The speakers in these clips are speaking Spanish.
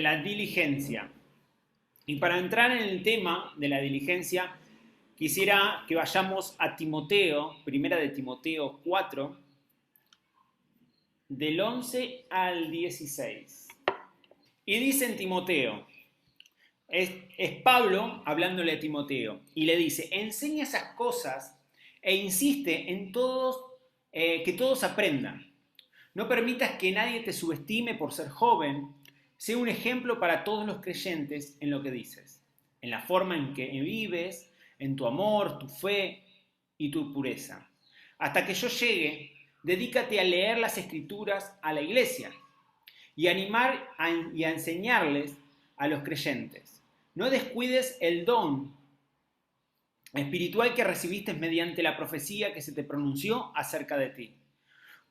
la diligencia. Y para entrar en el tema de la diligencia, quisiera que vayamos a Timoteo, primera de Timoteo 4, del 11 al 16. Y dice en Timoteo, es Pablo hablándole a Timoteo, y le dice, enseña esas cosas e insiste en que todos aprendan. No permitas que nadie te subestime por ser joven. Sé un ejemplo para todos los creyentes en lo que dices, en la forma en que vives, en tu amor, tu fe y tu pureza. Hasta que yo llegue, dedícate a leer las escrituras a la iglesia y y a enseñarles a los creyentes. No descuides el don espiritual que recibiste mediante la profecía que se te pronunció acerca de ti,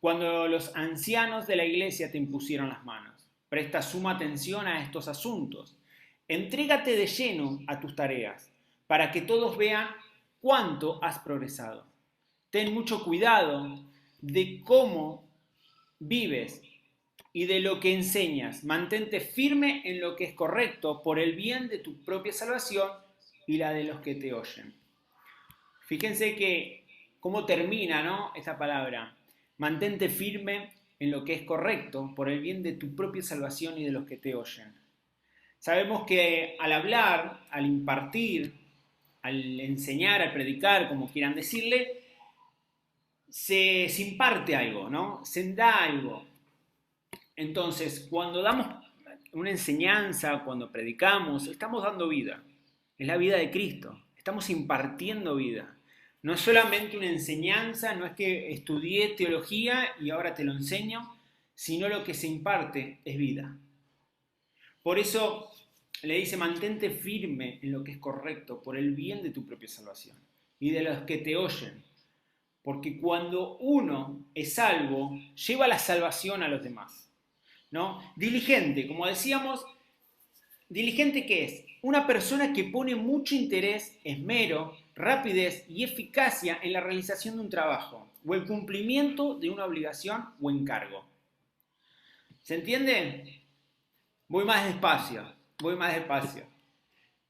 cuando los ancianos de la iglesia te impusieron las manos. Presta suma atención a estos asuntos. Entrégate de lleno a tus tareas, para que todos vean cuánto has progresado. Ten mucho cuidado de cómo vives y de lo que enseñas. Mantente firme en lo que es correcto por el bien de tu propia salvación y la de los que te oyen. Fíjense que cómo termina, ¿no?, esta palabra. Mantente firme en lo que es correcto por el bien de tu propia salvación y de los que te oyen. Sabemos que al hablar, al impartir, al enseñar, al predicar, como quieran decirle, se imparte algo, ¿no? Se da algo. Entonces, cuando damos una enseñanza, cuando predicamos, estamos dando vida. Es la vida de Cristo. Estamos impartiendo vida. No es solamente una enseñanza, no es que estudié teología y ahora te lo enseño, sino lo que se imparte es vida. Por eso le dice, mantente firme en lo que es correcto por el bien de tu propia salvación y de los que te oyen. Porque cuando uno es salvo, lleva la salvación a los demás, ¿no? Diligente, como decíamos, ¿diligente qué es? Una persona que pone mucho interés, esmero, rapidez y eficacia en la realización de un trabajo o el cumplimiento de una obligación o encargo. ¿Se entiende? Voy más despacio, voy más despacio.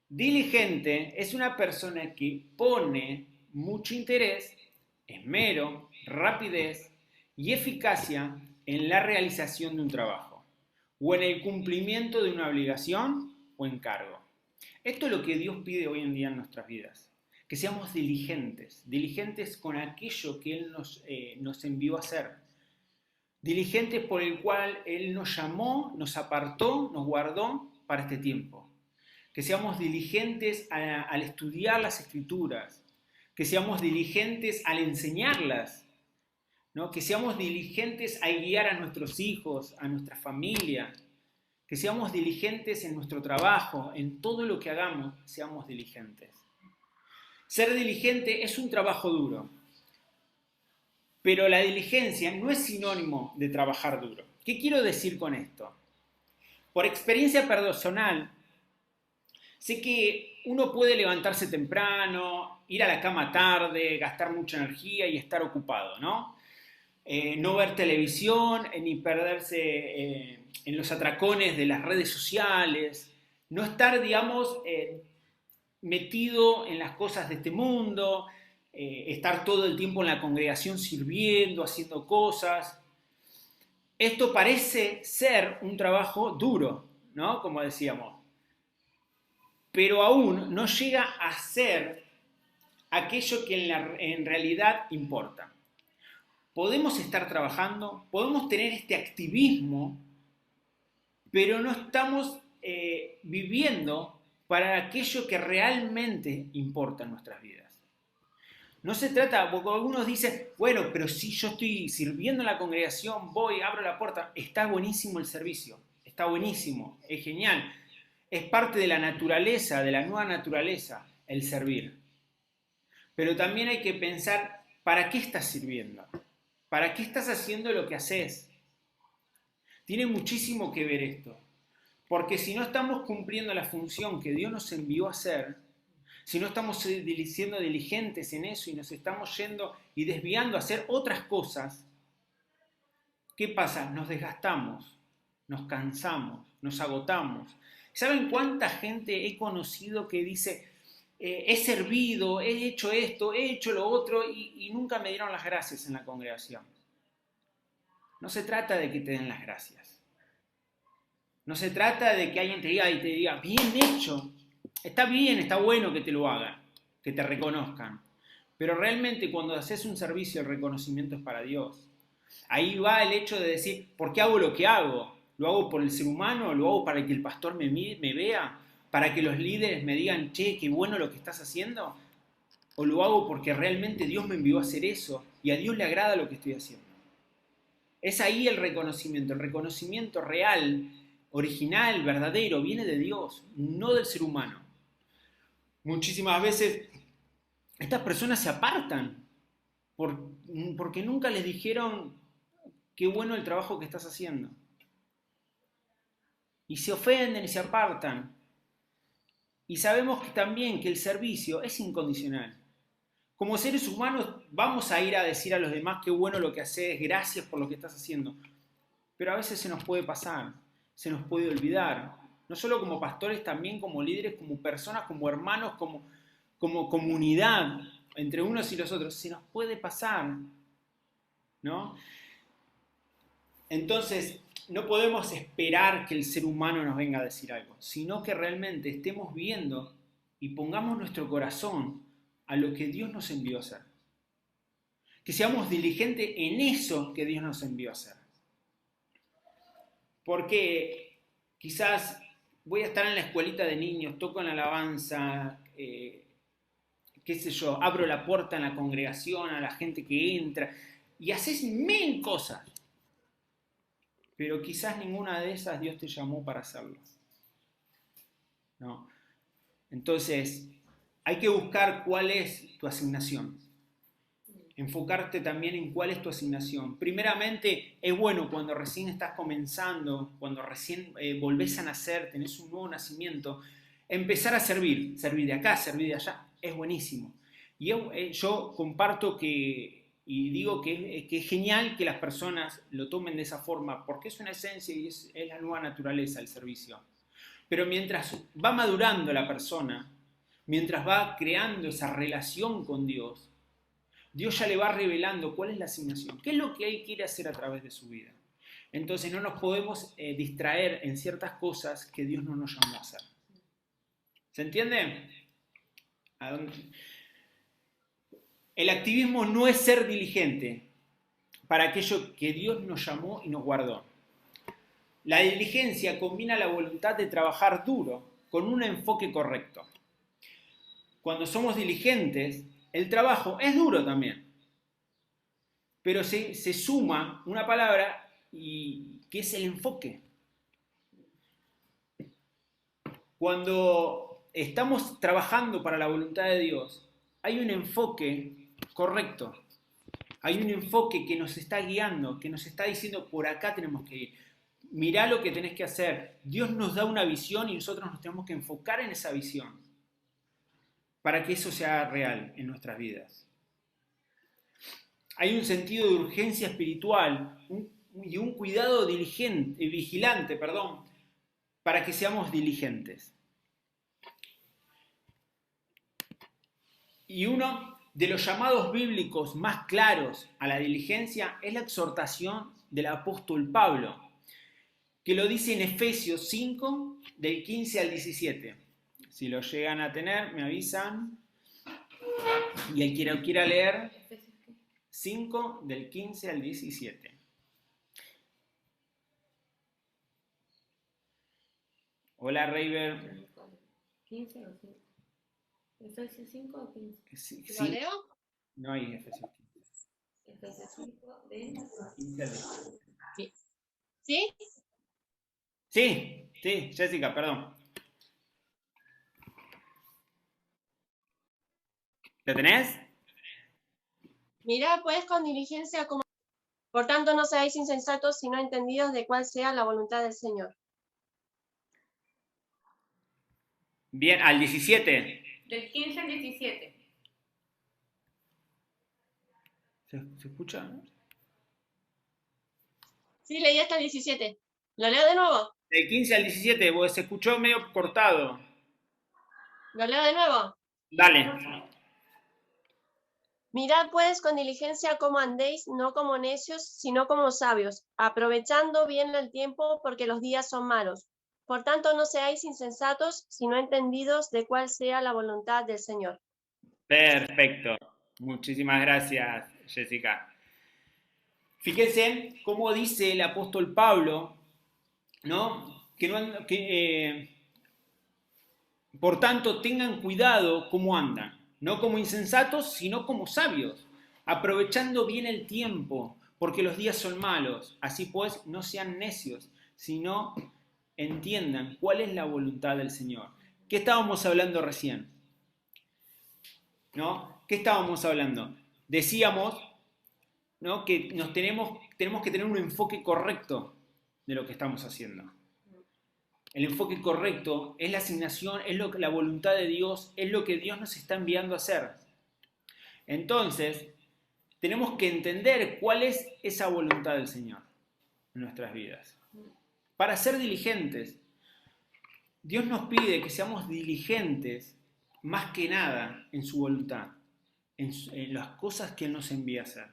Diligente es una persona que pone mucho interés, esmero, rapidez y eficacia en la realización de un trabajo o en el cumplimiento de una obligación o encargo. Esto es lo que Dios pide hoy en día en nuestras vidas, que seamos diligentes, diligentes con aquello que Él nos envió a hacer, diligentes por el cual Él nos llamó, nos apartó, nos guardó para este tiempo. Que seamos diligentes al estudiar las Escrituras, que seamos diligentes al enseñarlas, ¿no? Que seamos diligentes al guiar a nuestros hijos, a nuestra familia, que seamos diligentes en nuestro trabajo, en todo lo que hagamos, seamos diligentes. Ser diligente es un trabajo duro, pero la diligencia no es sinónimo de trabajar duro. ¿Qué quiero decir con esto? Por experiencia personal, sé que uno puede levantarse temprano, ir a la cama tarde, gastar mucha energía y estar ocupado, ¿no? No ver televisión, ni perderse en los atracones de las redes sociales, no estar, digamos, metido en las cosas de este mundo, estar todo el tiempo en la congregación sirviendo, haciendo cosas. Esto parece ser un trabajo duro, ¿no? Como decíamos, pero aún no llega a ser aquello que en realidad importa. Podemos estar trabajando, podemos tener este activismo, pero no estamos viviendo para aquello que realmente importa en nuestras vidas. No se trata, porque algunos dicen, bueno, pero si yo estoy sirviendo en la congregación, voy, abro la puerta, está buenísimo el servicio, está buenísimo, es genial. Es parte de la naturaleza, de la nueva naturaleza, el servir. Pero también hay que pensar, ¿para qué estás sirviendo? ¿Para qué estás haciendo lo que haces? Tiene muchísimo que ver esto. Porque si no estamos cumpliendo la función que Dios nos envió a hacer, si no estamos siendo diligentes en eso y nos estamos yendo y desviando a hacer otras cosas, ¿qué pasa? Nos nos cansamos, nos agotamos. ¿Saben cuánta gente he conocido que dice, he servido, he hecho esto, he hecho lo otro y nunca me dieron las gracias en la congregación? No se trata de que te den las gracias. No se trata de que alguien te diga y te diga, bien hecho. Está bien, está bueno que te lo hagan, que te reconozcan. Pero realmente cuando haces un servicio, el reconocimiento es para Dios. Ahí va el hecho de decir, ¿por qué hago lo que hago? ¿Lo hago por el ser humano? ¿Lo hago para que el pastor me vea? ¿Para que los líderes me digan, che, qué bueno lo que estás haciendo? ¿O lo hago porque realmente Dios me envió a hacer eso y a Dios le agrada lo que estoy haciendo? Es ahí el reconocimiento real, original, verdadero, viene de Dios, no del ser humano. Muchísimas veces estas personas se apartan porque nunca les dijeron qué bueno el trabajo que estás haciendo. Y se ofenden y se apartan. Y sabemos que también que el servicio es incondicional. Como seres humanos vamos a ir a decir a los demás qué bueno lo que haces, gracias por lo que estás haciendo. Pero a veces se nos puede pasar, se nos puede olvidar. No solo como pastores, también como líderes, como personas, como hermanos, como comunidad, entre unos y los otros. Se nos puede pasar, ¿no? Entonces, no podemos esperar que el ser humano nos venga a decir algo, sino que realmente estemos viendo y pongamos nuestro corazón a lo que Dios nos envió a hacer. Que seamos diligentes en eso que Dios nos envió a hacer. Porque quizás voy a estar en la escuelita de niños, toco en la alabanza, qué sé yo, abro la puerta en la congregación a la gente que entra y haces 1000 cosas. Pero quizás ninguna de esas Dios te llamó para hacerlo. ¿No? Entonces, hay que buscar cuál es tu asignación. Enfocarte también en cuál es tu asignación. Primeramente, es bueno cuando recién estás comenzando, cuando recién volvés a nacer, tenés un nuevo nacimiento, empezar a servir de acá, servir de allá, es buenísimo. Y yo comparto y digo que es genial que las personas lo tomen de esa forma, porque es una esencia y es la nueva naturaleza el servicio. Pero mientras va madurando la persona, mientras va creando esa relación con Dios, Dios ya le va revelando cuál es la asignación, qué es lo que Él quiere hacer a través de su vida. Entonces no nos podemos distraer en ciertas cosas que Dios no nos llamó a hacer. ¿Se entiende? El activismo no es ser diligente para aquello que Dios nos llamó y nos guardó. La diligencia combina la voluntad de trabajar duro con un enfoque correcto. Cuando somos diligentes, el trabajo es duro también. Pero se suma una palabra que es el enfoque. Cuando estamos trabajando para la voluntad de Dios, hay un enfoque correcto. Hay un enfoque que nos está guiando, que nos está diciendo por acá tenemos que ir. Mirá lo que tenés que hacer. Dios nos da una visión y nosotros nos tenemos que enfocar en esa visión para que eso sea real en nuestras vidas. Hay un sentido de urgencia espiritual y un cuidado vigilante, para que seamos diligentes. Y uno de los llamados bíblicos más claros a la diligencia es la exhortación del apóstol Pablo, que lo dice en Efesios 5, del 15 al 17. Si lo llegan a tener, me avisan. Y el que quiera leer, 5, del 15 al 17. Hola, Reiber. 15 o 5. ¿Efesios 5 o 15? Sí, ¿Lo leo? No hay Efesios 15. Efesios 5 de 15 al 17. ¿Sí? Sí, Jessica, perdón. ¿Lo tenés? Mirad pues con diligencia como... Por tanto no seáis insensatos, sino entendidos de cuál sea la voluntad del Señor. Bien, al 17. Del 15 al 17. ¿Se escucha? Sí, leí hasta el 17. ¿Lo leo de nuevo? Del 15 al 17, porque se escuchó medio cortado. ¿Lo leo de nuevo? Dale. Mirad pues con diligencia cómo andéis, no como necios, sino como sabios, aprovechando bien el tiempo, porque los días son malos. Por tanto, no seáis insensatos, sino entendidos de cuál sea la voluntad del Señor. Perfecto. Muchísimas gracias, Jessica. Fíjense cómo dice el apóstol Pablo, ¿no? Por tanto, tengan cuidado cómo andan, no como insensatos, sino como sabios, aprovechando bien el tiempo, porque los días son malos. Así pues, no sean necios, sino entiendan cuál es la voluntad del Señor. ¿Qué estábamos hablando recién? ¿No? ¿Qué estábamos hablando? Decíamos, ¿no?, que tenemos que tener un enfoque correcto de lo que estamos haciendo. El enfoque correcto es la asignación, es la voluntad de Dios, es lo que Dios nos está enviando a hacer. Entonces, tenemos que entender cuál es esa voluntad del Señor en nuestras vidas. Para ser diligentes, Dios nos pide que seamos diligentes más que nada en su voluntad, en las cosas que Él nos envía a hacer.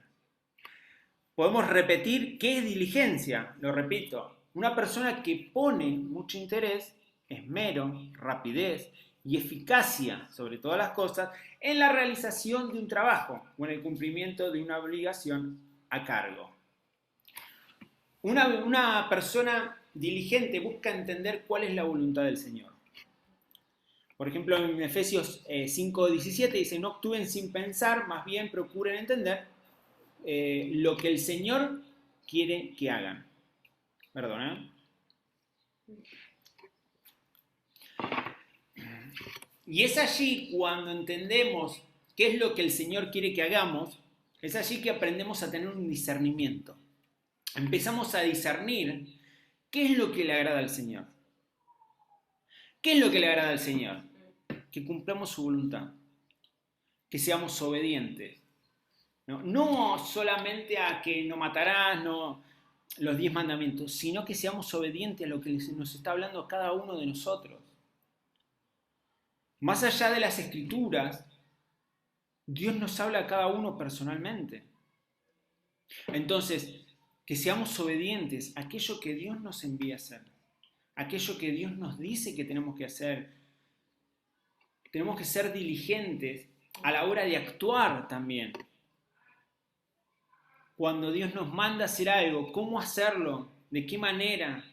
Podemos repetir qué es diligencia, lo repito. Una persona que pone mucho interés, esmero, rapidez y eficacia sobre todas las cosas en la realización de un trabajo o en el cumplimiento de una obligación a cargo. Una persona diligente busca entender cuál es la voluntad del Señor. Por ejemplo, en Efesios 5:17 dice, no actúen sin pensar, más bien procuren entender lo que el Señor quiere que hagan. Perdón, ¿eh? Y es allí cuando entendemos qué es lo que el Señor quiere que hagamos, es allí que aprendemos a tener un discernimiento. Empezamos a discernir qué es lo que le agrada al Señor. ¿Qué es lo que le agrada al Señor? Que cumplamos su voluntad, que seamos obedientes. No solamente a que no matarás, no los 10 mandamientos, sino que seamos obedientes a lo que nos está hablando cada uno de nosotros. Más allá de las escrituras, Dios nos habla a cada uno personalmente. Entonces, que seamos obedientes a aquello que Dios nos envía a hacer, aquello que Dios nos dice que tenemos que hacer. Tenemos que ser diligentes a la hora de actuar también. Cuando Dios nos manda a hacer algo, ¿cómo hacerlo? ¿De qué manera?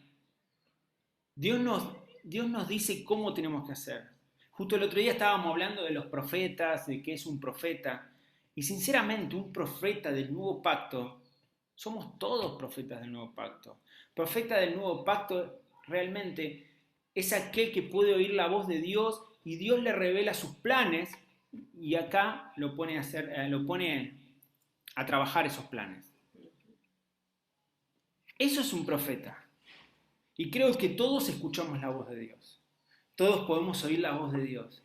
Dios nos dice cómo tenemos que hacer. Justo el otro día estábamos hablando de los profetas, de qué es un profeta. Y sinceramente, un profeta del nuevo pacto, somos todos profetas del nuevo pacto. Profeta del nuevo pacto realmente es aquel que puede oír la voz de Dios y Dios le revela sus planes y acá lo pone a trabajar esos planes. Eso es un profeta. Y creo que todos escuchamos la voz de Dios. Todos podemos oír la voz de Dios.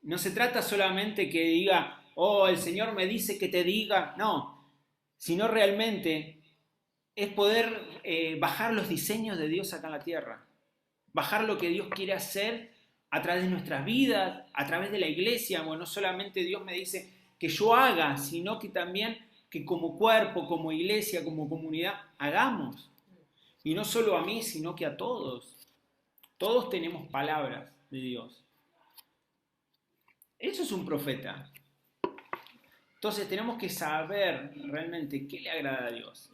No se trata solamente que diga, oh, el Señor me dice que te diga. No, sino realmente es poder bajar los diseños de Dios acá en la tierra. Bajar lo que Dios quiere hacer a través de nuestras vidas, a través de la iglesia. Bueno, no solamente Dios me dice que yo haga, sino que también que como cuerpo, como iglesia, como comunidad, hagamos. Y no solo a mí, sino que a todos. Todos tenemos palabras de Dios. Eso es un profeta. Entonces tenemos que saber realmente qué le agrada a Dios.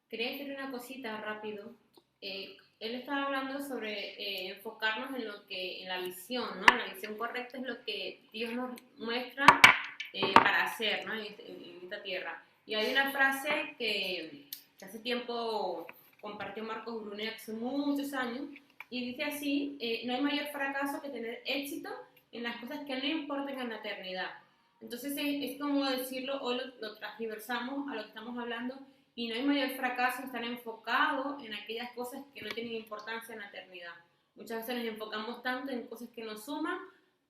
Quería decir una cosita rápido. Él estaba hablando sobre enfocarnos en la visión, ¿no? La visión correcta es lo que Dios nos muestra para hacer, ¿no? En esta tierra. Y hay una frase que hace tiempo compartió Marcos Brunet, hace muchos años, y dice así, no hay mayor fracaso que tener éxito en las cosas que no importan en la eternidad. Entonces es como decirlo, hoy lo transversamos a lo que estamos hablando, y no hay mayor fracaso que estar enfocado en aquellas cosas que no tienen importancia en la eternidad. Muchas veces nos enfocamos tanto en cosas que no suman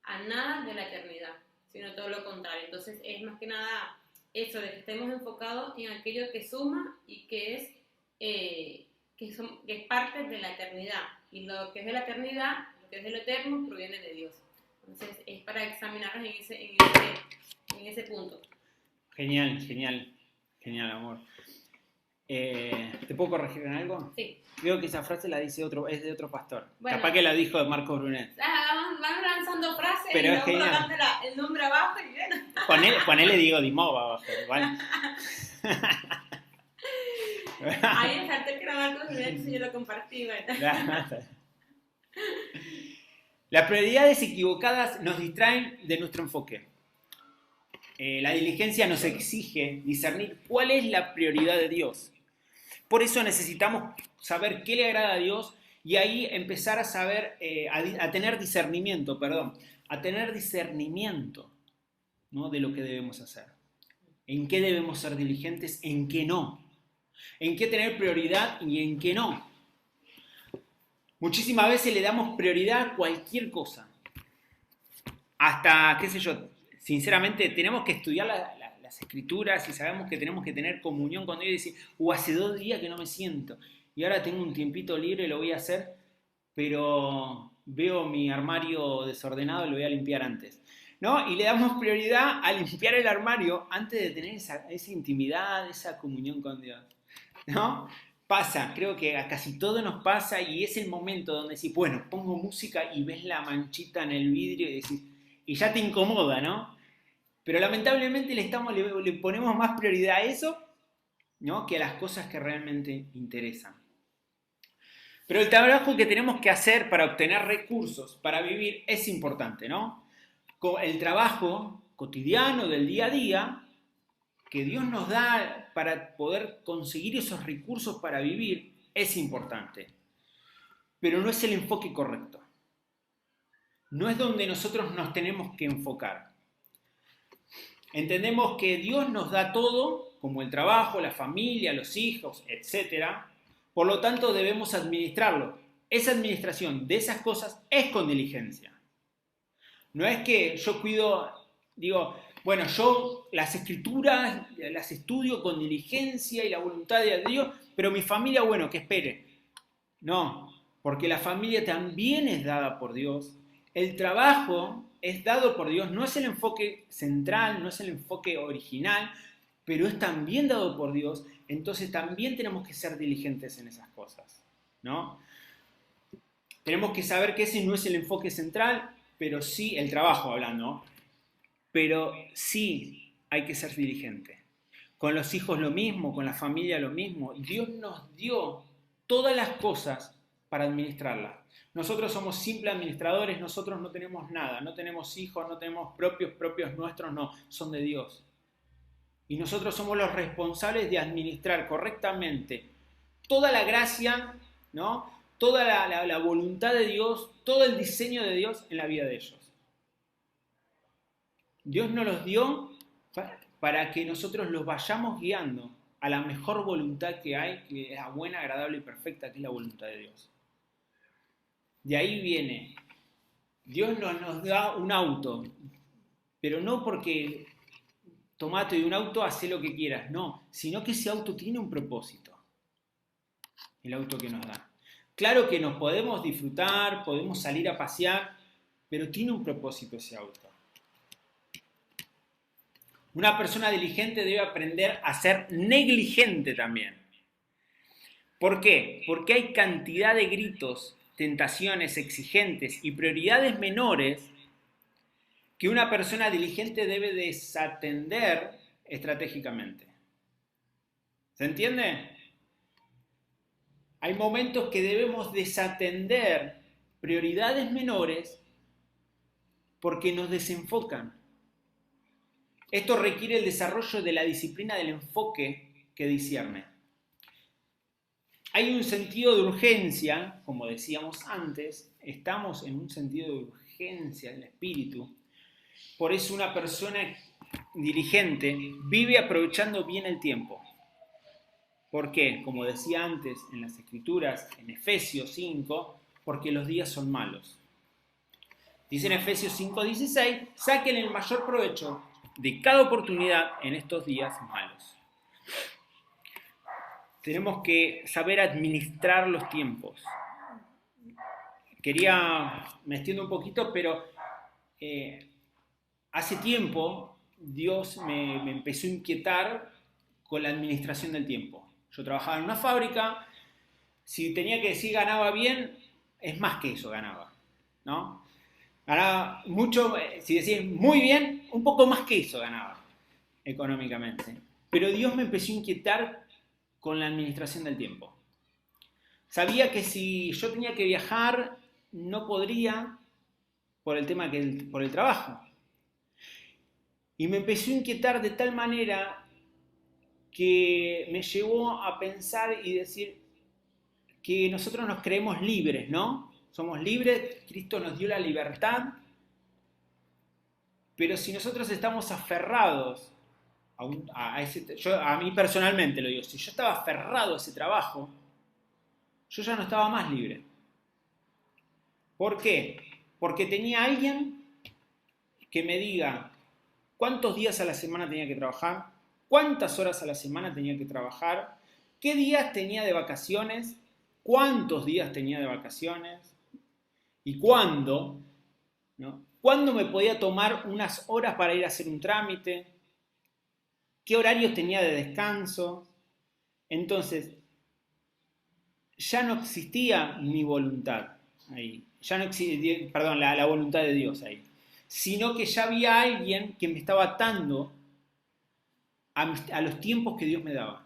a nada de la eternidad, sino todo lo contrario. Entonces es más que nada eso, de que estemos enfocados en aquello que suma y que es parte de la eternidad. Y lo que es de la eternidad, lo que es de lo eterno, proviene de Dios. Entonces, es para examinarnos en ese punto. Genial, genial, genial, amor. ¿Te puedo corregir en algo? Sí. Creo que esa frase la dice es de otro pastor. Bueno, Capaz que la dijo de Marcos Brunet. Van lanzando frases Pero y es luego genial. colocando el nombre abajo y bueno. Ponele digo Dimova abajo, ¿vale? Ahí el cartel que era Marcos Brunet, yo lo compartí, ¿verdad? Las prioridades equivocadas nos distraen de nuestro enfoque. La diligencia nos exige discernir cuál es la prioridad de Dios. Por eso necesitamos saber qué le agrada a Dios y ahí empezar a saber, a tener discernimiento, ¿no? De lo que debemos hacer. En qué debemos ser diligentes, en qué no. En qué tener prioridad y en qué no. Muchísimas veces le damos prioridad a cualquier cosa. Hasta, qué sé yo, sinceramente tenemos que estudiar las escrituras y sabemos que tenemos que tener comunión con Dios y decir, hace 2 días que no me siento y ahora tengo un tiempito libre y lo voy a hacer, pero veo mi armario desordenado y lo voy a limpiar antes, ¿no? Y le damos prioridad a limpiar el armario antes de tener esa intimidad, esa comunión con Dios, ¿no? Pasa, creo que a casi todo nos pasa y es el momento donde decís, bueno, pongo música y ves la manchita en el vidrio y decís, y ya te incomoda, ¿no? Pero lamentablemente le ponemos más prioridad a eso, ¿no? Que a las cosas que realmente interesan. Pero el trabajo que tenemos que hacer para obtener recursos, para vivir, es importante, ¿no? El trabajo cotidiano del día a día que Dios nos da para poder conseguir esos recursos para vivir es importante. Pero no es el enfoque correcto. No es donde nosotros nos tenemos que enfocar. Entendemos que Dios nos da todo, como el trabajo, la familia, los hijos, etc. Por lo tanto, debemos administrarlo. Esa administración de esas cosas es con diligencia. No es que yo digo, bueno, yo las escrituras las estudio con diligencia y la voluntad de Dios, pero mi familia, bueno, que espere. No, porque la familia también es dada por Dios. El trabajo es dado por Dios, no es el enfoque central, no es el enfoque original, pero es también dado por Dios, entonces también tenemos que ser diligentes en esas cosas, ¿no? Tenemos que saber que ese no es el enfoque central, pero sí, el trabajo hablando, pero sí hay que ser diligente. Con los hijos lo mismo, con la familia lo mismo. Dios nos dio todas las cosas para administrarlas. Nosotros somos simples administradores, nosotros no tenemos nada, no tenemos hijos, no tenemos propios nuestros, no, son de Dios. Y nosotros somos los responsables de administrar correctamente toda la gracia, ¿no? Toda la voluntad de Dios, todo el diseño de Dios en la vida de ellos. Dios nos los dio para que nosotros los vayamos guiando a la mejor voluntad que hay, que es la buena, agradable y perfecta, que es la voluntad de Dios. De ahí viene, Dios nos da un auto, pero no porque tomate de un auto, haz lo que quieras, no, sino que ese auto tiene un propósito, el auto que nos da. Claro que nos podemos disfrutar, podemos salir a pasear, pero tiene un propósito ese auto. Una persona diligente debe aprender a ser negligente también. ¿Por qué? Porque hay cantidad de gritos, tentaciones exigentes y prioridades menores que una persona diligente debe desatender estratégicamente. ¿Se entiende? Hay momentos que debemos desatender prioridades menores porque nos desenfocan. Esto requiere el desarrollo de la disciplina del enfoque que discierne. Hay un sentido de urgencia, como decíamos antes, estamos en un sentido de urgencia del espíritu. Por eso una persona diligente vive aprovechando bien el tiempo. ¿Por qué? Como decía antes en las Escrituras, en Efesios 5, porque los días son malos. Dice en Efesios 5:16, saquen el mayor provecho de cada oportunidad en estos días malos. Tenemos que saber administrar los tiempos. Me extiendo un poquito, pero hace tiempo Dios me empezó a inquietar con la administración del tiempo. Yo trabajaba en una fábrica, si tenía que decir ganaba bien, es más que eso ganaba, ¿no? Ganaba mucho, si decís muy bien, un poco más que eso ganaba económicamente. Pero Dios me empezó a inquietar con la administración del tiempo. Sabía que si yo tenía que viajar, no podría por el tema por el trabajo. Y me empezó a inquietar de tal manera que me llevó a pensar y decir que nosotros nos creemos libres, ¿no? Somos libres, Cristo nos dio la libertad, pero si nosotros estamos aferrados a mí personalmente lo digo, si yo estaba aferrado a ese trabajo, yo ya no estaba más libre. ¿Por qué? Porque tenía alguien que me diga cuántos días a la semana tenía que trabajar, cuántas horas a la semana tenía que trabajar, qué días tenía de vacaciones, cuántos días tenía de vacaciones y cuándo, ¿no? ¿Cuándo me podía tomar unas horas para ir a hacer un trámite? ¿Qué horarios tenía de descanso? Entonces, ya no existía mi voluntad ahí. Ya no existía, perdón, la voluntad de Dios ahí. Sino que ya había alguien que me estaba atando a los tiempos que Dios me daba.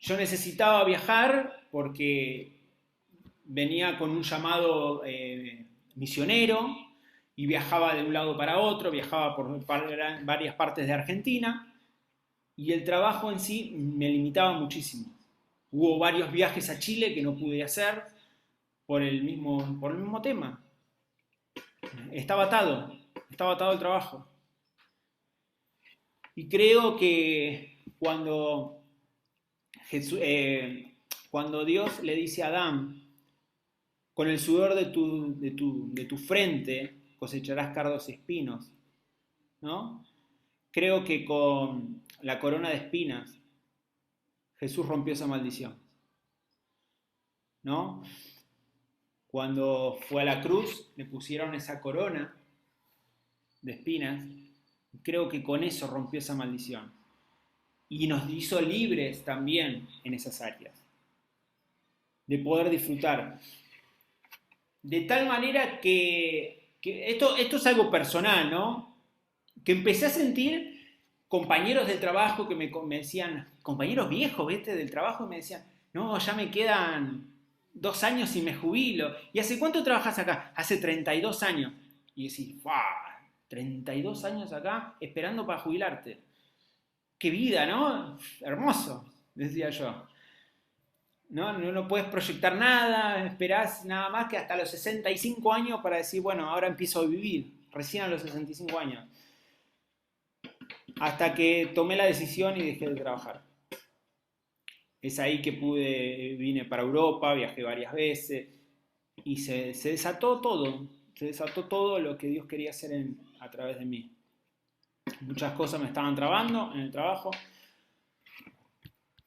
Yo necesitaba viajar porque venía con un llamado misionero y viajaba de un lado para otro, viajaba por varias partes de Argentina y el trabajo en sí me limitaba muchísimo. Hubo varios viajes a Chile que no pude hacer por el mismo tema. Estaba atado el trabajo. Y creo que cuando Dios le dice a Adán, con el sudor de tu frente cosecharás cardos y espinos, ¿no? Creo que con la corona de espinas Jesús rompió esa maldición, ¿no? Cuando fue a la cruz le pusieron esa corona de espinas, creo que con eso rompió esa maldición y nos hizo libres también en esas áreas de poder disfrutar. De tal manera que esto es algo personal, ¿no? Que empecé a sentir compañeros del trabajo que me decían, compañeros viejos, ¿viste? Del trabajo, me decían, no, ya me quedan 2 años y me jubilo. ¿Y hace cuánto trabajas acá? Hace 32 años. Y decís, ¡wow! 32 años acá esperando para jubilarte. ¡Qué vida!, ¿no? Hermoso, decía yo. No puedes proyectar nada, esperás nada más que hasta los 65 años para decir, bueno, ahora empiezo a vivir, recién a los 65 años. Hasta que tomé la decisión y dejé de trabajar. Es ahí que vine para Europa, viajé varias veces y se desató todo lo que Dios quería hacer a través de mí. Muchas cosas me estaban trabando en el trabajo,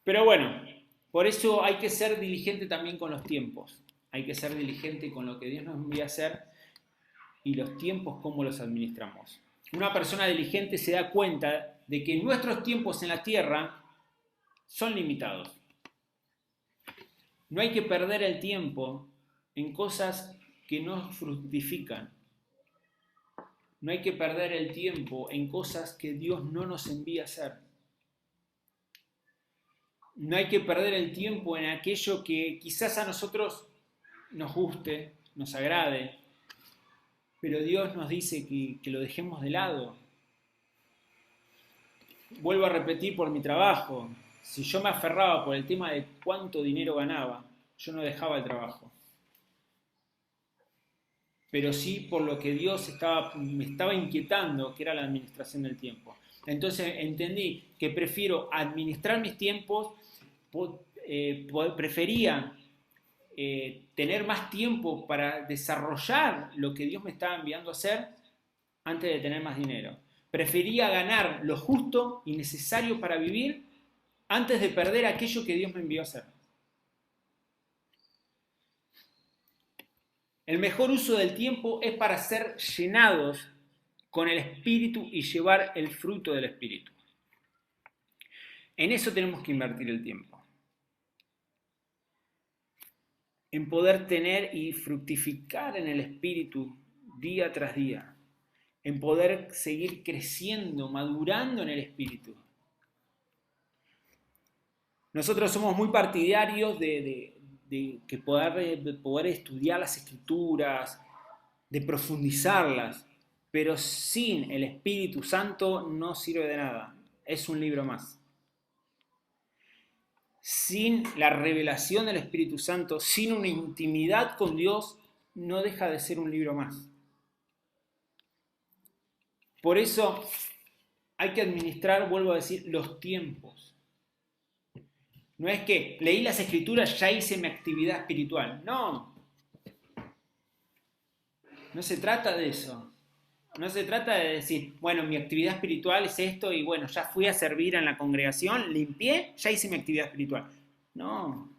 pero bueno, por eso hay que ser diligente también con los tiempos. Hay que ser diligente con lo que Dios nos envía a hacer y los tiempos, cómo los administramos. Una persona diligente se da cuenta de que nuestros tiempos en la tierra son limitados. No hay que perder el tiempo en cosas que no fructifican. No hay que perder el tiempo en cosas que Dios no nos envía a hacer. No hay que perder el tiempo en aquello que quizás a nosotros nos guste, nos agrade, pero Dios nos dice que lo dejemos de lado. Vuelvo a repetir por mi trabajo. Si yo me aferraba por el tema de cuánto dinero ganaba, yo no dejaba el trabajo. Pero sí por lo que Dios me estaba inquietando, que era la administración del tiempo. Entonces entendí que prefiero administrar mis tiempos, prefería tener más tiempo para desarrollar lo que Dios me estaba enviando a hacer antes de tener más dinero. Prefería ganar lo justo y necesario para vivir antes de perder aquello que Dios me envió a hacer. El mejor uso del tiempo es para ser llenados con el Espíritu y llevar el fruto del Espíritu. En eso tenemos que invertir el tiempo. En poder tener y fructificar en el Espíritu día tras día. En poder seguir creciendo, madurando en el Espíritu. Nosotros somos muy partidarios de poder estudiar las Escrituras, de profundizarlas, pero sin el Espíritu Santo no sirve de nada. Es un libro más. Sin la revelación del Espíritu Santo, sin una intimidad con Dios, no deja de ser un libro más. Por eso hay que administrar, vuelvo a decir, los tiempos. No es que leí las Escrituras, ya hice mi actividad espiritual. No. No se trata de eso. No se trata de decir, bueno, mi actividad espiritual es esto y bueno, ya fui a servir en la congregación, limpié, ya hice mi actividad espiritual. No.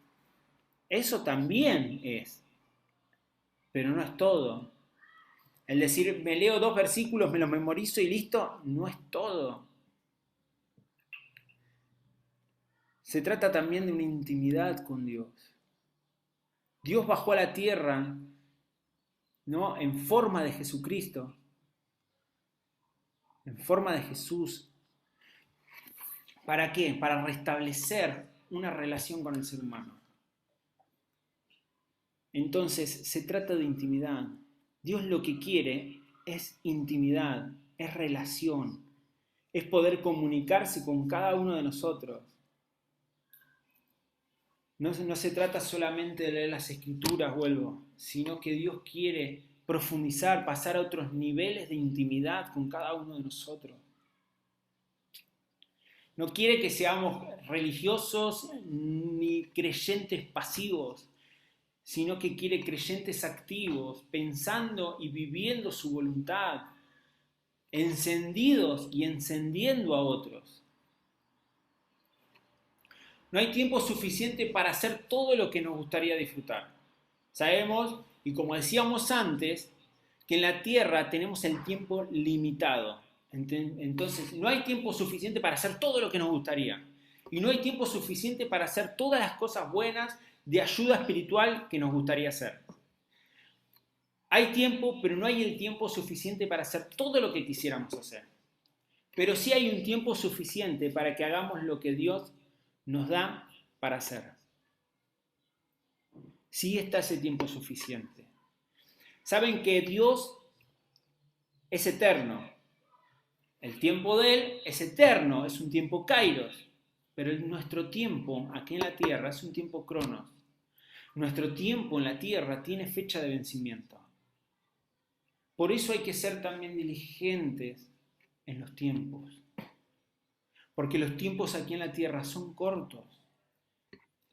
Eso también es. Pero no es todo. El decir, me leo 2 versículos, me los memorizo y listo, no es todo. Se trata también de una intimidad con Dios. Dios bajó a la tierra, ¿no?, en forma de Jesucristo, en forma de Jesús. ¿Para qué? Para restablecer una relación con el ser humano. Entonces, se trata de intimidad. Dios lo que quiere es intimidad, es relación, es poder comunicarse con cada uno de nosotros. No se trata solamente de leer las Escrituras, vuelvo, sino que Dios quiere profundizar, pasar a otros niveles de intimidad con cada uno de nosotros. No quiere que seamos religiosos ni creyentes pasivos, sino que quiere creyentes activos, pensando y viviendo su voluntad, encendidos y encendiendo a otros. No hay tiempo suficiente para hacer todo lo que nos gustaría disfrutar. Sabemos, y como decíamos antes, que en la tierra tenemos el tiempo limitado. Entonces, no hay tiempo suficiente para hacer todo lo que nos gustaría. Y no hay tiempo suficiente para hacer todas las cosas buenas de ayuda espiritual que nos gustaría hacer. Hay tiempo, pero no hay el tiempo suficiente para hacer todo lo que quisiéramos hacer. Pero sí hay un tiempo suficiente para que hagamos lo que Dios nos da para hacer. Sí está ese tiempo suficiente. Saben que Dios es eterno. El tiempo de Él es eterno, es un tiempo kairos. Pero nuestro tiempo aquí en la tierra es un tiempo cronos. Nuestro tiempo en la tierra tiene fecha de vencimiento. Por eso hay que ser también diligentes en los tiempos. Porque los tiempos aquí en la tierra son cortos.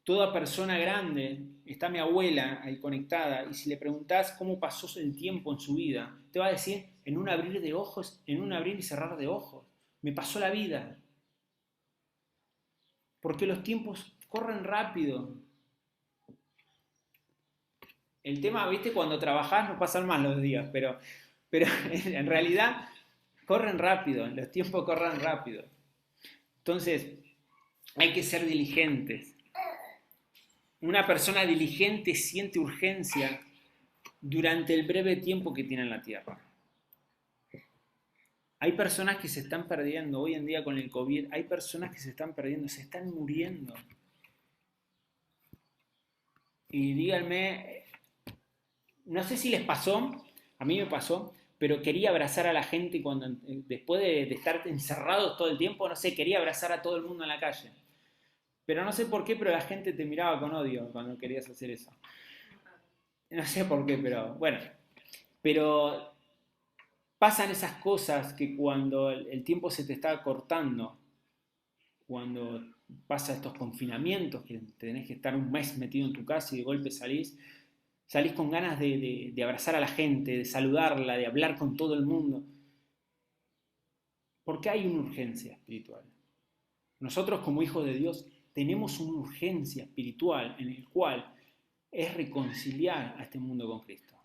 Toda persona grande, está mi abuela ahí conectada, y si le preguntás cómo pasó el tiempo en su vida, te va a decir, en un abrir de ojos, en un abrir y cerrar de ojos. Me pasó la vida. Porque los tiempos corren rápido. El tema, viste, cuando trabajás no pasan más los días, pero en realidad corren rápido, los tiempos corren rápido. Entonces, hay que ser diligentes. Una persona diligente siente urgencia durante el breve tiempo que tiene en la tierra. Hay personas que se están perdiendo, hoy en día con el COVID, hay personas que se están perdiendo, se están muriendo. Y díganme, no sé si les pasó, a mí me pasó, pero quería abrazar a la gente cuando, después de estar encerrados todo el tiempo, no sé, quería abrazar a todo el mundo en la calle. Pero no sé por qué, pero la gente te miraba con odio cuando querías hacer eso. No sé por qué, pero bueno. Pero pasan esas cosas que cuando el tiempo se te está cortando, cuando pasa estos confinamientos, que tenés que estar un mes metido en tu casa y de golpe salís con ganas de abrazar a la gente, de saludarla, de hablar con todo el mundo. Porque hay una urgencia espiritual. Nosotros como hijos de Dios tenemos una urgencia espiritual en el cual es reconciliar a este mundo con Cristo.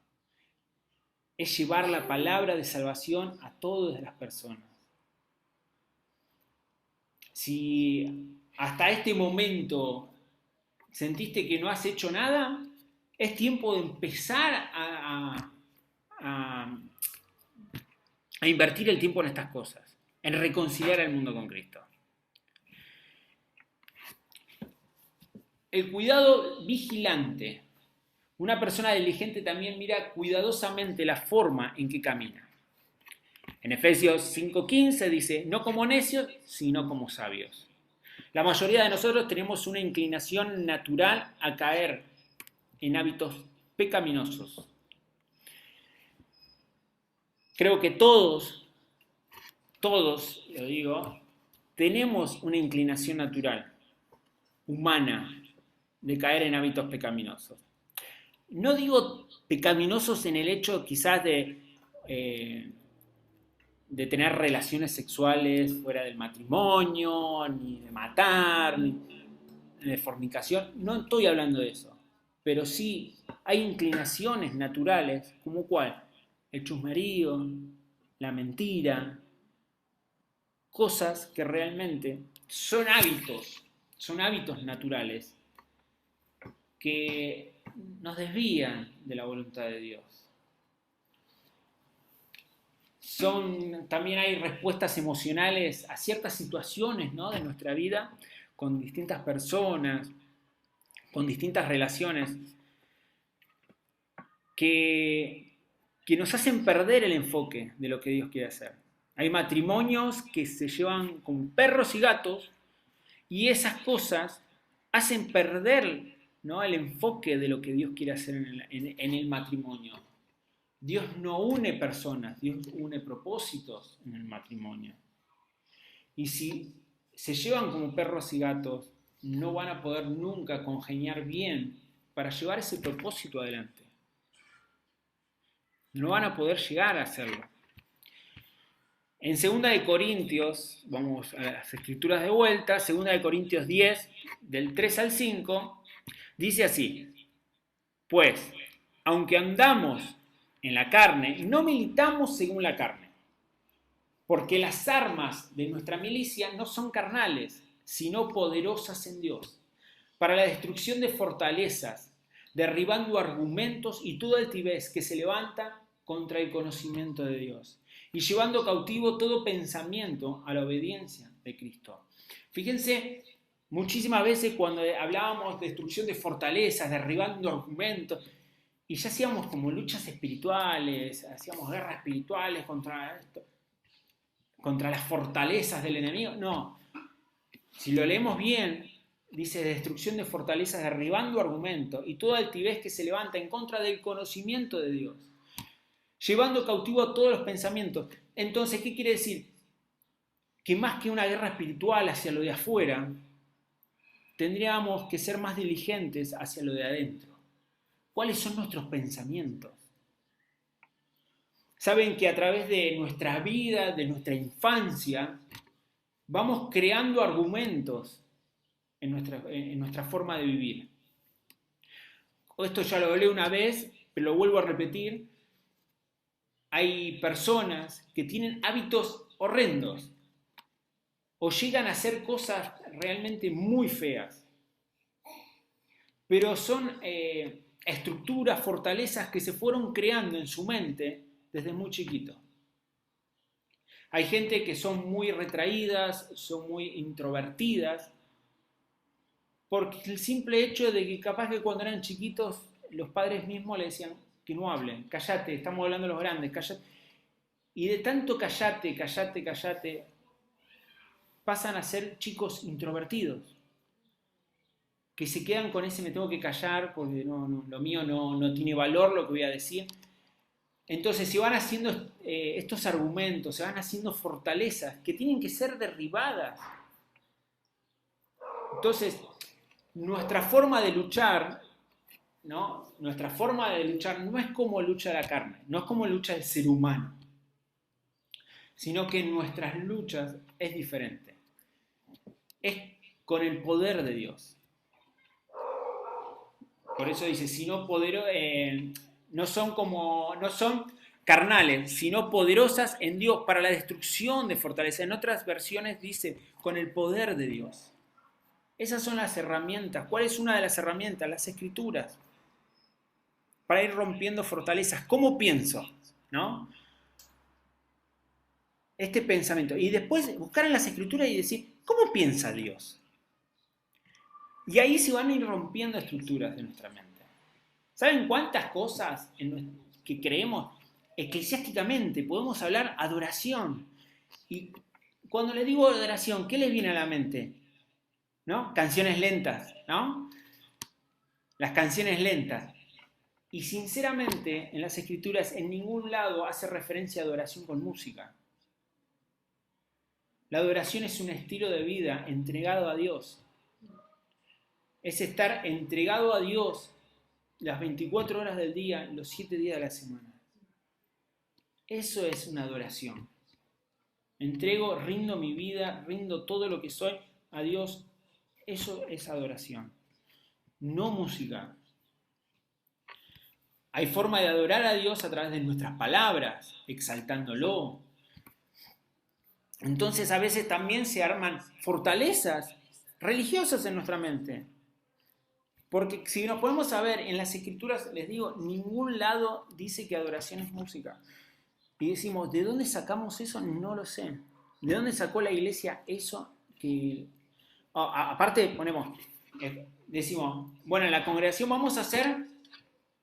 Es llevar la palabra de salvación a todas las personas. Si hasta este momento sentiste que no has hecho nada, es tiempo de empezar a invertir el tiempo en estas cosas, en reconciliar al mundo con Cristo. El cuidado vigilante. Una persona diligente también mira cuidadosamente la forma en que camina. En Efesios 5:15 dice, no como necios, sino como sabios. La mayoría de nosotros tenemos una inclinación natural a caer en hábitos pecaminosos. Creo que todos, lo digo, tenemos una inclinación natural, humana, de caer en hábitos pecaminosos. No digo pecaminosos en el hecho quizás de tener relaciones sexuales fuera del matrimonio, ni de matar, ni de fornicación. No estoy hablando de eso. Pero sí hay inclinaciones naturales, como cuál, el chusmerío, la mentira, cosas que realmente son hábitos naturales que nos desvían de la voluntad de Dios. También hay respuestas emocionales a ciertas situaciones, ¿no?, de nuestra vida, con distintas personas, con distintas relaciones, que nos hacen perder el enfoque de lo que Dios quiere hacer. Hay matrimonios que se llevan con perros y gatos, y esas cosas hacen perder, ¿no?, el enfoque de lo que Dios quiere hacer en el matrimonio. Dios no une personas, Dios une propósitos en el matrimonio. Y si se llevan como perros y gatos, no van a poder nunca congeniar bien para llevar ese propósito adelante. No van a poder llegar a hacerlo. En 2 de Corintios, vamos a las escrituras de vuelta, 2 de Corintios 10, del 3 al 5, dice así: pues, aunque andamos en la carne, no militamos según la carne, porque las armas de nuestra milicia no son carnales, sino poderosas en Dios, para la destrucción de fortalezas, derribando argumentos y toda altivez que se levanta contra el conocimiento de Dios, y llevando cautivo todo pensamiento a la obediencia de Cristo. Fíjense, muchísimas veces cuando hablábamos de destrucción de fortalezas, derribando argumentos, y ya hacíamos como luchas espirituales, hacíamos guerras espirituales contra las fortalezas del enemigo. No, si lo leemos bien, dice destrucción de fortalezas, derribando argumentos y toda altivez que se levanta en contra del conocimiento de Dios, llevando cautivo a todos los pensamientos. Entonces, ¿qué quiere decir? Que más que una guerra espiritual hacia lo de afuera, tendríamos que ser más diligentes hacia lo de adentro. ¿Cuáles son nuestros pensamientos? Saben que a través de nuestra vida, de nuestra infancia, vamos creando argumentos en nuestra forma de vivir. Esto ya lo hablé una vez, pero lo vuelvo a repetir. Hay personas que tienen hábitos horrendos o llegan a hacer cosas realmente muy feas, pero son estructuras, fortalezas que se fueron creando en su mente desde muy chiquito. Hay gente que son muy retraídas, son muy introvertidas, porque el simple hecho de que capaz que cuando eran chiquitos los padres mismos le decían que no hablen, cállate, estamos hablando de los grandes, cállate. Y de tanto cállate, pasan a ser chicos introvertidos, que se quedan con ese me tengo que callar porque lo mío no tiene valor lo que voy a decir. Entonces se van haciendo estos argumentos, se van haciendo fortalezas que tienen que ser derribadas. Entonces, nuestra forma de luchar, ¿no? Nuestra forma de luchar no es como lucha la carne, no es como lucha el ser humano, sino que en nuestras luchas es diferente. Es con el poder de Dios. Por eso dice, no son carnales, sino poderosas en Dios para la destrucción de fortaleza. En otras versiones dice, con el poder de Dios. Esas son las herramientas. ¿Cuál es una de las herramientas? Las Escrituras. Para ir rompiendo fortalezas. ¿Cómo pienso? ¿No? Este pensamiento. Y después buscar en las Escrituras y decir, ¿cómo piensa Dios? Y ahí se van a ir rompiendo estructuras de nuestra mente. ¿Saben cuántas cosas que creemos eclesiásticamente? Podemos hablar adoración. Y cuando le digo adoración, ¿qué les viene a la mente? ¿No? Canciones lentas, ¿no? Las canciones lentas. Y sinceramente, en las Escrituras, en ningún lado hace referencia a adoración con música. La adoración es un estilo de vida entregado a Dios. Es estar entregado a Dios las 24 horas del día, los 7 días de la semana. Eso es una adoración. Rindo mi vida, rindo todo lo que soy a Dios. Eso es adoración. No música. Hay forma de adorar a Dios a través de nuestras palabras, exaltándolo. Entonces a veces también se arman fortalezas religiosas en nuestra mente. Porque si nos podemos saber en las Escrituras, les digo, ningún lado dice que adoración es música. Y decimos, ¿de dónde sacamos eso? No lo sé. ¿De dónde sacó la iglesia eso? Aparte decimos, bueno, en la congregación vamos a hacer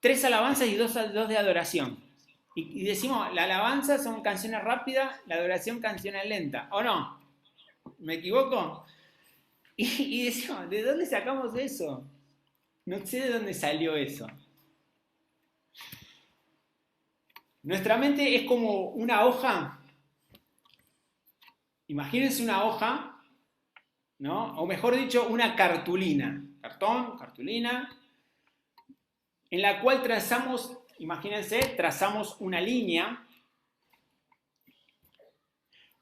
3 alabanzas y 2 de adoración. Y decimos, la alabanza son canciones rápidas, la adoración canciones lentas. ¿O no? ¿Me equivoco? Y decimos, ¿de dónde sacamos eso? No sé de dónde salió eso. Nuestra mente es como una hoja. Imagínense una hoja, ¿no? O mejor dicho, una cartulina. Cartulina, en la cual trazamos una línea.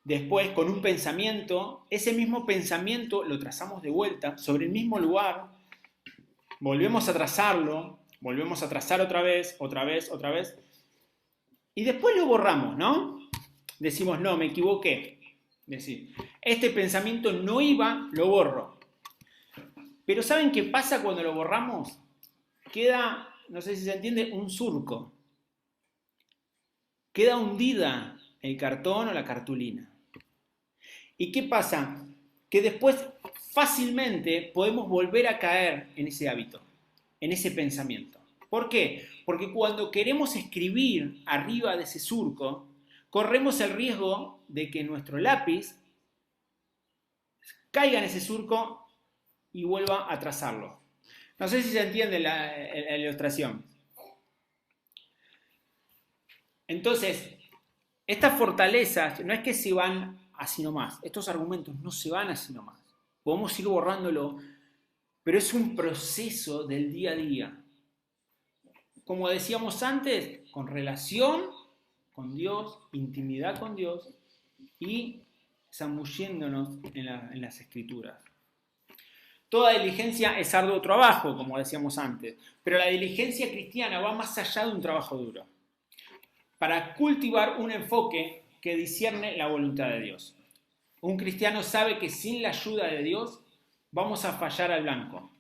Después, con un pensamiento, ese mismo pensamiento lo trazamos de vuelta sobre el mismo lugar. Volvemos a trazarlo, volvemos a trazar otra vez. Y después lo borramos, ¿no? Decimos, no, me equivoqué. Este pensamiento no iba, lo borro. Pero ¿saben qué pasa cuando lo borramos? Queda, no sé si se entiende, un surco. Queda hundida el cartón o la cartulina. ¿Y qué pasa? Que después fácilmente podemos volver a caer en ese hábito, en ese pensamiento. ¿Por qué? Porque cuando queremos escribir arriba de ese surco, corremos el riesgo de que nuestro lápiz caiga en ese surco y vuelva a trazarlo. No sé si se entiende la ilustración. Entonces, estas fortalezas no es que se van así nomás. Estos argumentos no se van así nomás. Podemos ir borrándolo, pero es un proceso del día a día. Como decíamos antes, con relación con Dios, intimidad con Dios y zambulléndonos en las Escrituras. Toda diligencia es arduo trabajo, como decíamos antes, pero la diligencia cristiana va más allá de un trabajo duro, para cultivar un enfoque que discierne la voluntad de Dios. Un cristiano sabe que sin la ayuda de Dios vamos a fallar al blanco.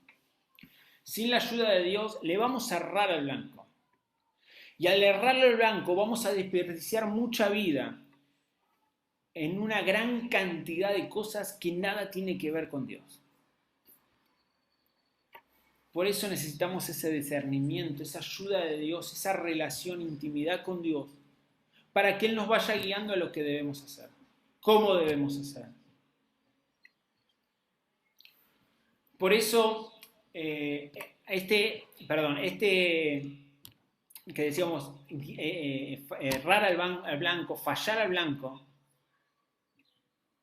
Sin la ayuda de Dios le vamos a errar al blanco. Y al errarle al blanco vamos a desperdiciar mucha vida en una gran cantidad de cosas que nada tiene que ver con Dios. Por eso necesitamos ese discernimiento, esa ayuda de Dios, esa relación, intimidad con Dios, para que Él nos vaya guiando a lo que debemos hacer, cómo debemos hacer. Por eso, este que decíamos, errar al blanco, fallar al blanco,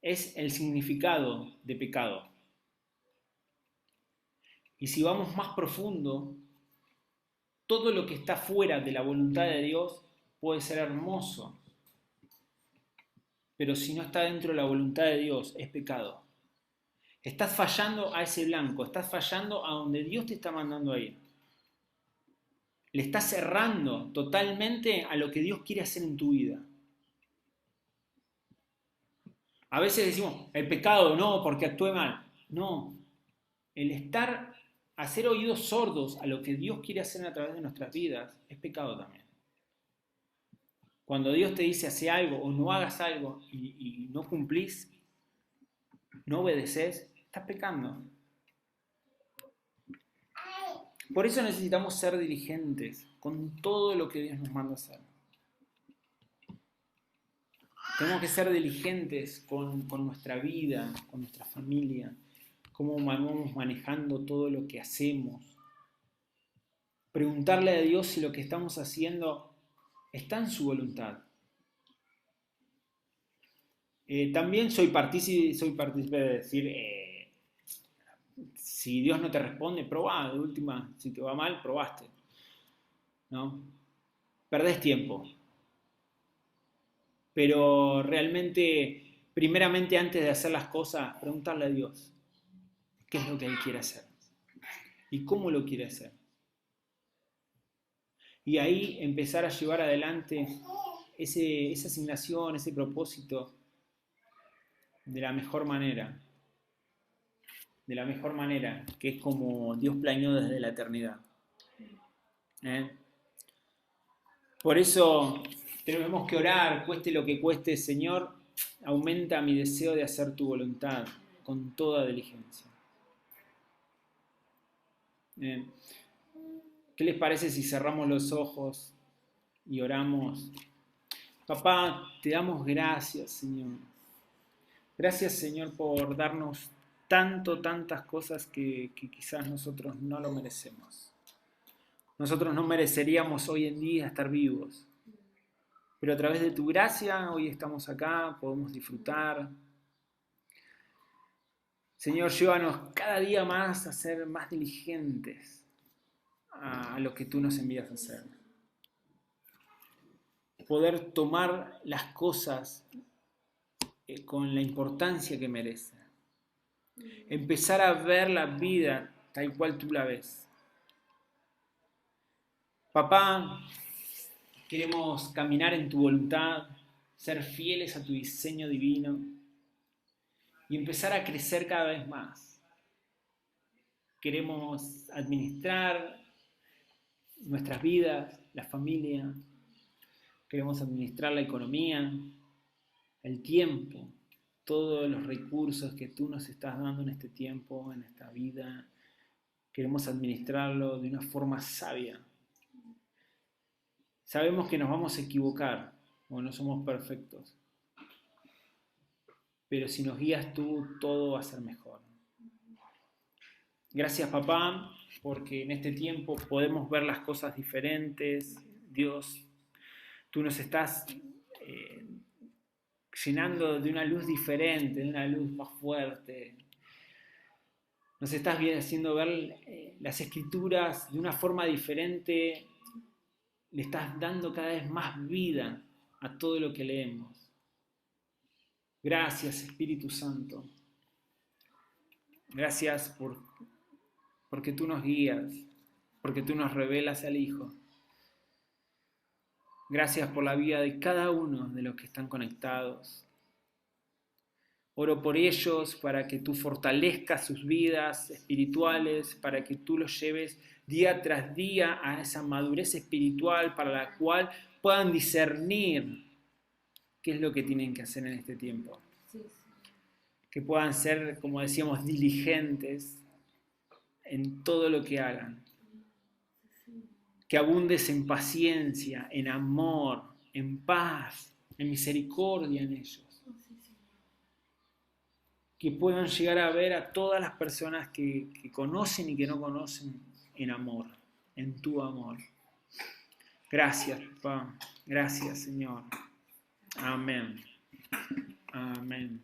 es el significado de pecado. Y si vamos más profundo, todo lo que está fuera de la voluntad de Dios puede ser hermoso. pero si no está dentro de la voluntad de Dios, es pecado. Estás fallando a ese blanco, estás fallando a donde Dios te está mandando a ir. Le estás cerrando totalmente a lo que Dios quiere hacer en tu vida. A veces decimos, el pecado, no, porque actué mal. No, el hacer oídos sordos a lo que Dios quiere hacer a través de nuestras vidas es pecado también. Cuando Dios te dice hace algo o no hagas algo y no cumplís, no obedeces, estás pecando. Por eso necesitamos ser diligentes con todo lo que Dios nos manda hacer. Tenemos que ser diligentes con nuestra vida, con nuestra familia, cómo vamos manejando todo lo que hacemos. Preguntarle a Dios si lo que estamos haciendo está en su voluntad. También soy partícipe de decir, si Dios no te responde, probá, de última, si te va mal, probaste. ¿No? Perdés tiempo. Pero realmente, primeramente antes de hacer las cosas, preguntarle a Dios qué es lo que Él quiere hacer y cómo lo quiere hacer. Y ahí empezar a llevar adelante esa asignación, ese propósito de la mejor manera. De la mejor manera, que es como Dios planeó desde la eternidad. Por eso tenemos que orar, cueste lo que cueste, Señor, aumenta mi deseo de hacer tu voluntad con toda diligencia. ¿Qué les parece si cerramos los ojos y oramos? Papá, te damos gracias, Señor. Gracias, Señor, por darnos tantas cosas que quizás nosotros no lo merecemos. Nosotros no mereceríamos hoy en día estar vivos. Pero a través de tu gracia hoy estamos acá, podemos disfrutar. Señor, llévanos cada día más a ser más diligentes a lo que tú nos envías a hacer. Poder tomar las cosas con la importancia que merecen. Empezar a ver la vida tal cual tú la ves. Papá, queremos caminar en tu voluntad, ser fieles a tu diseño divino y empezar a crecer cada vez más. Queremos administrar nuestras vidas, la familia, queremos administrar la economía, el tiempo, todos los recursos que tú nos estás dando en este tiempo, en esta vida. Queremos administrarlo de una forma sabia. Sabemos que nos vamos a equivocar, o no somos perfectos. Pero si nos guías tú, todo va a ser mejor. Gracias, papá, porque en este tiempo podemos ver las cosas diferentes. Dios, tú nos estás llenando de una luz diferente, de una luz más fuerte. Nos estás haciendo ver las escrituras de una forma diferente. Le estás dando cada vez más vida a todo lo que leemos. Gracias, Espíritu Santo. Gracias porque tú nos guías, porque tú nos revelas al Hijo. Gracias por la vida de cada uno de los que están conectados. Oro por ellos para que tú fortalezcas sus vidas espirituales, para que tú los lleves día tras día a esa madurez espiritual para la cual puedan discernir qué es lo que tienen que hacer en este tiempo. Que puedan ser, como decíamos, diligentes en todo lo que hagan. Que abundes en paciencia, en amor, en paz, en misericordia en ellos. Que puedan llegar a ver a todas las personas que conocen y que no conocen en amor, en tu amor. Gracias, papá. Gracias, Señor. Amén. Amén.